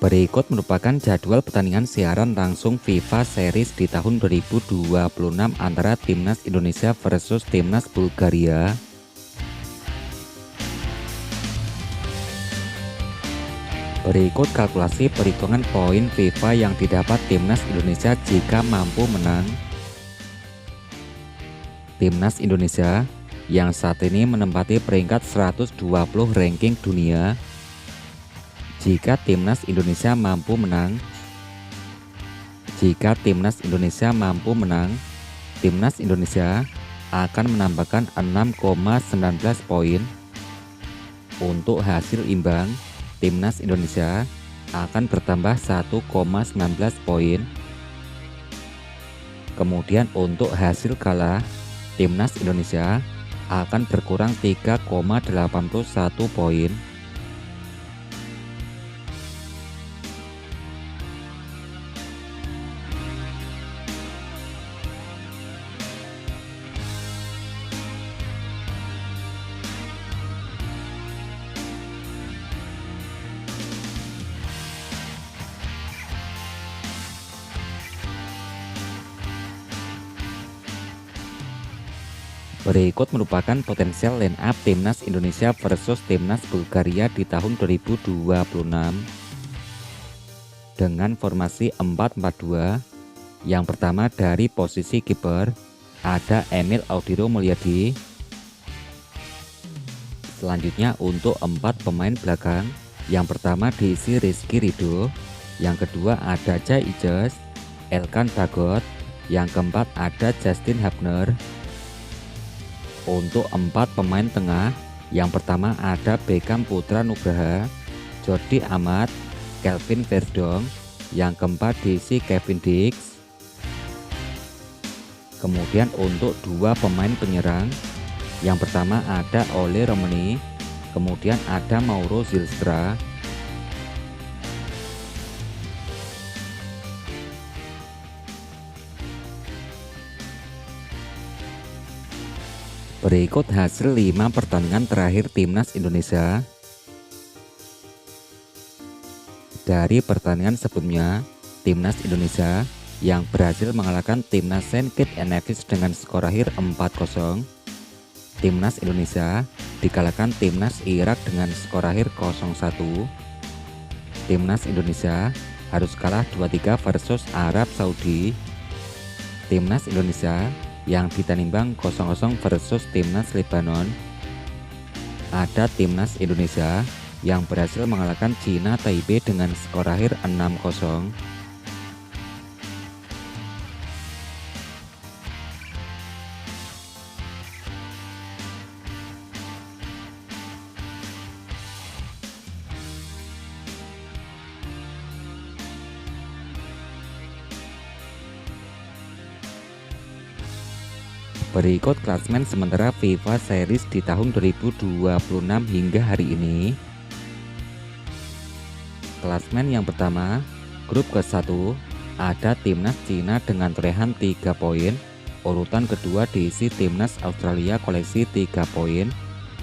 Berikut merupakan jadwal pertandingan siaran langsung FIFA Series di tahun 2026 antara Timnas Indonesia versus Timnas Bulgaria. Berikut kalkulasi perhitungan poin FIFA yang didapat Timnas Indonesia jika mampu menang. Timnas Indonesia yang saat ini menempati peringkat 120 ranking dunia. Jika Timnas Indonesia mampu menang, Timnas Indonesia akan menambahkan 6,19 poin. Untuk hasil imbang, Timnas Indonesia akan bertambah 1,19 poin. Kemudian untuk hasil kalah, Timnas Indonesia akan berkurang 3,81 poin. Berikut merupakan potensial line up Timnas Indonesia versus Timnas Bulgaria di tahun 2026. Dengan formasi 4-4-2, yang pertama dari posisi kiper ada Emil Audiro Mulyadi. Selanjutnya untuk 4 pemain belakang, yang pertama diisi Rizky Ridho, yang kedua ada Cai Ijes, Elkan Bagot, yang keempat ada Justin Hubner. Untuk 4 pemain tengah, yang pertama ada Beckham Putra Nugraha, Jordi Amat, Kelvin Verdong, yang keempat diisi Kevin Dix. Kemudian untuk 2 pemain penyerang, yang pertama ada Ole Romani, kemudian ada Mauro Zylstra. Berikut hasil 5 pertandingan terakhir Timnas Indonesia. Dari pertandingan sebelumnya, Timnas Indonesia yang berhasil mengalahkan Timnas St. Kitts and Nevis dengan skor akhir 4-0. Timnas Indonesia dikalahkan Timnas Irak dengan skor akhir 0-1. Timnas Indonesia harus kalah 2-3 versus Arab Saudi. Timnas Indonesia yang ditanimbang 0-0 versus Timnas Lebanon. Ada Timnas Indonesia yang berhasil mengalahkan Cina Taipei dengan skor akhir 6-0. Berikut klasmen sementara FIFA Series di tahun 2026 hingga hari ini. Klasmen yang pertama, grup ke-1 ada Timnas Cina dengan torehan 3 poin. Urutan kedua diisi Timnas Australia koleksi 3 poin.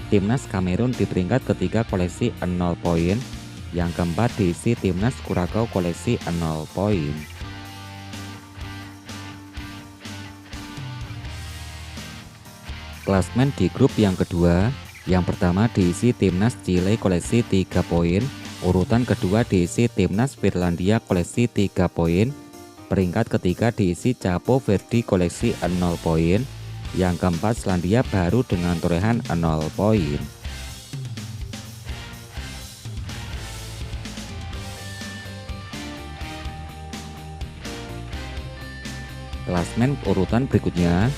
Timnas Kamerun di peringkat ketiga koleksi 0 poin. Yang keempat diisi Timnas Kurakou koleksi 0 poin. Klasmen di grup yang kedua, yang pertama diisi Timnas Chile koleksi 3 poin, urutan kedua diisi Timnas Finlandia koleksi 3 poin, peringkat ketiga diisi Capo Verde koleksi 0 poin, yang keempat Selandia Baru dengan torehan 0 poin. Klasmen urutan berikutnya.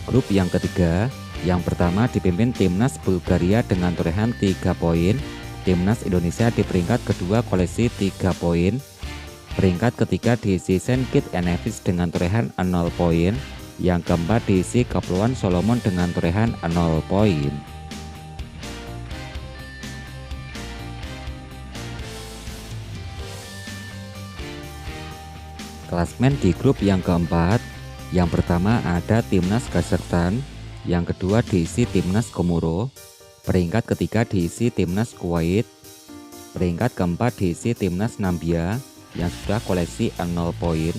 Grup yang ketiga, yang pertama dipimpin Timnas Bulgaria dengan torehan 3 poin, Timnas Indonesia di peringkat kedua koleksi 3 poin, peringkat ketiga diisi St. Kitts and Nevis dengan torehan 0 poin, yang keempat diisi Kepulauan Solomon dengan torehan 0 poin. Klasmen di grup yang keempat, yang pertama ada Timnas Kazakhstan, yang kedua diisi Timnas Komoro, peringkat ketiga diisi Timnas Kuwait, Peringkat keempat diisi timnas Nambia yang sudah koleksi 0 poin.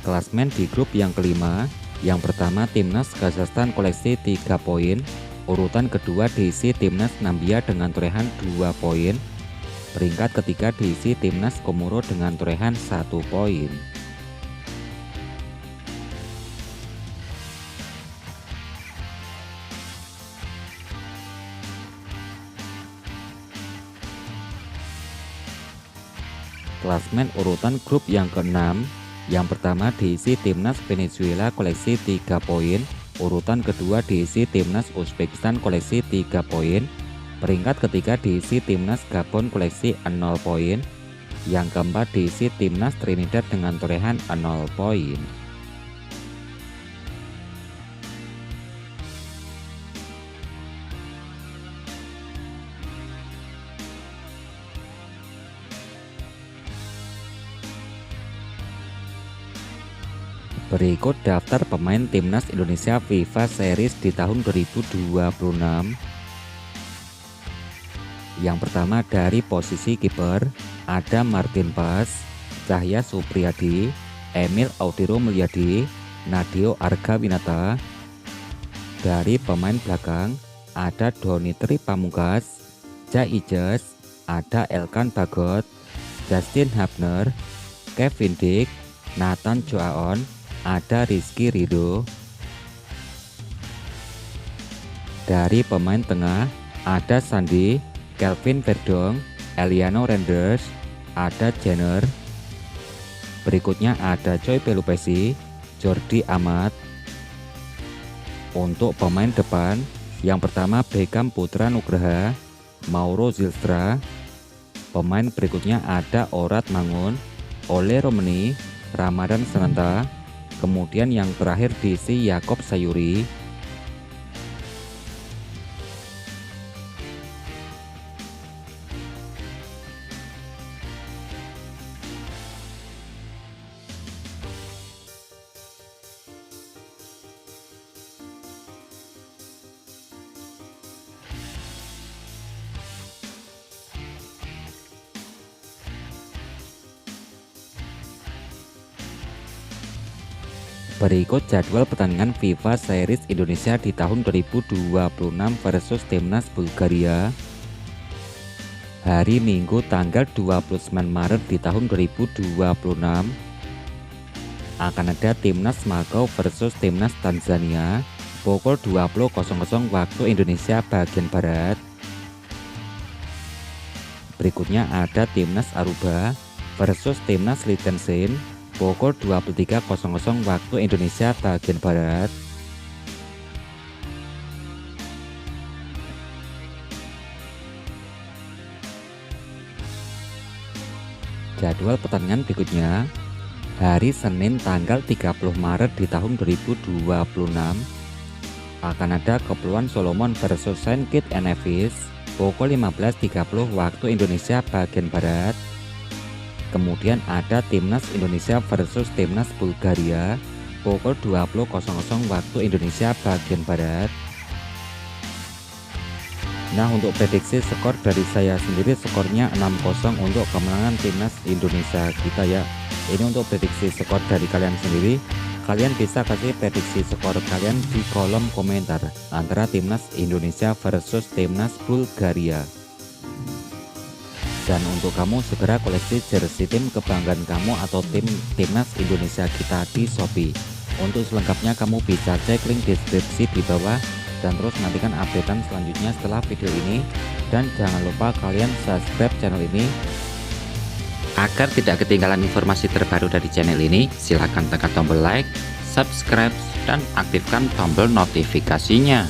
Klasmen di grup yang kelima, yang pertama timnas Kazakhstan koleksi 3 poin, urutan kedua diisi timnas Nambia dengan torehan 2 poin, peringkat ketiga diisi timnas Komoro dengan torehan 1 poin. Klasmen urutan grup yang keenam, yang pertama diisi timnas Venezuela koleksi 3 poin, urutan kedua diisi timnas Uzbekistan koleksi 3 poin, peringkat ketiga diisi timnas Gabon koleksi 0 poin, yang keempat diisi timnas Trinidad dengan torehan 0 poin. Berikut daftar pemain timnas Indonesia FIFA Series di tahun 2026. Yang pertama dari posisi kiper ada Martin Pas, Cahya Supriyadi, Emil Audiro Mulyadi, Nadeo Argawinata. Dari pemain belakang ada Donitri Pamungkas, Jai Ijas, ada Elkan Bagot, Justin Hubner, Kevin Dick, Nathan Joaon, ada Rizky Ridho. Dari pemain tengah ada Sandi, Kelvin Verdong, Eliano Renders, ada Jenner. Berikutnya ada Choi Pelupesi, Jordi Amat. Untuk pemain depan, yang pertama Beckham Putra Nugraha, Mauro Zylstra. Pemain berikutnya ada Orat Mangun, Ole Romeni, Ramadan Sananta. Kemudian yang terakhir diisi Yakob Sayuri. Berikut jadwal pertandingan FIFA Series Indonesia di tahun 2026 versus Timnas Bulgaria. Hari Minggu tanggal 29 Maret di tahun 2026 akan ada Timnas Makau versus Timnas Tanzania pukul 20.00 waktu Indonesia bagian Barat. Berikutnya ada Timnas Aruba versus Timnas Liechtenstein pukul 23.00 waktu Indonesia bagian Barat. Jadwal pertandingan berikutnya hari Senin tanggal 30 Maret di tahun 2026 akan ada Kepulauan Solomon versus Saint Kitts and Nevis pukul 15.30 waktu Indonesia bagian Barat. Kemudian ada Timnas Indonesia versus Timnas Bulgaria pukul 20.00 waktu Indonesia bagian Barat. Nah, untuk prediksi skor dari saya sendiri, skornya 6-0 untuk kemenangan Timnas Indonesia kita ya. Ini untuk prediksi skor dari kalian sendiri. Kalian bisa kasih prediksi skor kalian di kolom komentar antara Timnas Indonesia versus Timnas Bulgaria. Dan untuk kamu segera koleksi jersey tim kebanggaan kamu atau timnas Indonesia kita di Shopee. Untuk selengkapnya kamu bisa cek link deskripsi di bawah dan terus nantikan updatean selanjutnya setelah video ini. Dan jangan lupa kalian subscribe channel ini agar tidak ketinggalan informasi terbaru dari channel ini. Silahkan tekan tombol like, subscribe, dan aktifkan tombol notifikasinya.